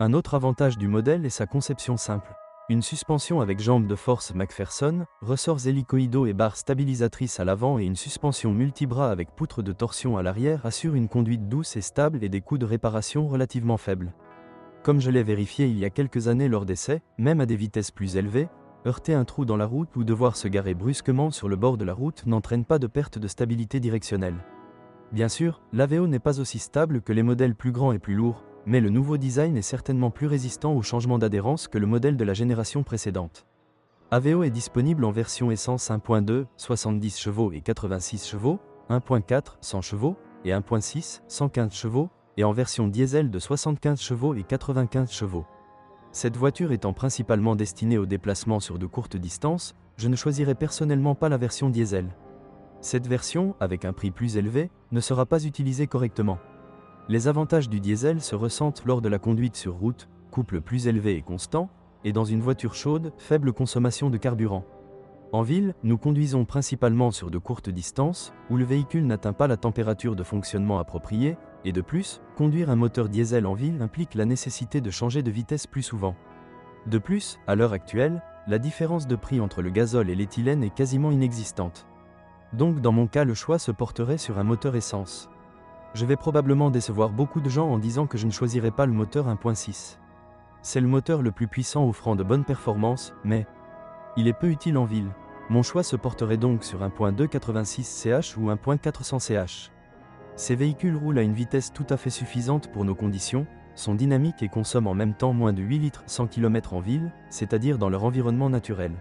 Un autre avantage du modèle est sa conception simple. Une suspension avec jambes de force McPherson, ressorts hélicoïdaux et barres stabilisatrices à l'avant et une suspension multibras avec poutre de torsion à l'arrière assurent une conduite douce et stable et des coûts de réparation relativement faibles. Comme je l'ai vérifié il y a quelques années lors d'essais, même à des vitesses plus élevées, heurter un trou dans la route ou devoir se garer brusquement sur le bord de la route n'entraîne pas de perte de stabilité directionnelle. Bien sûr, l'Aveo n'est pas aussi stable que les modèles plus grands et plus lourds, mais le nouveau design est certainement plus résistant aux changements d'adhérence que le modèle de la génération précédente. Aveo est disponible en version essence 1.2, 70 chevaux et 86 chevaux, 1.4, 100 chevaux, et 1.6, 115 chevaux, et en version diesel de 75 chevaux et 95 chevaux. Cette voiture étant principalement destinée aux déplacements sur de courtes distances, je ne choisirai personnellement pas la version diesel. Cette version, avec un prix plus élevé, ne sera pas utilisée correctement. Les avantages du diesel se ressentent lors de la conduite sur route, couple plus élevé et constant, et dans une voiture chaude, faible consommation de carburant. En ville, nous conduisons principalement sur de courtes distances, où le véhicule n'atteint pas la température de fonctionnement appropriée, et de plus, conduire un moteur diesel en ville implique la nécessité de changer de vitesse plus souvent. De plus, à l'heure actuelle, la différence de prix entre le gazole et l'éthylène est quasiment inexistante. Donc dans mon cas le choix se porterait sur un moteur essence. Je vais probablement décevoir beaucoup de gens en disant que je ne choisirai pas le moteur 1.6. C'est le moteur le plus puissant offrant de bonnes performances, mais il est peu utile en ville. Mon choix se porterait donc sur 1.2 86 ch ou 1.400 ch. Ces véhicules roulent à une vitesse tout à fait suffisante pour nos conditions, sont dynamiques et consomment en même temps moins de 8 litres 100 km en ville, c'est-à-dire dans leur environnement naturel.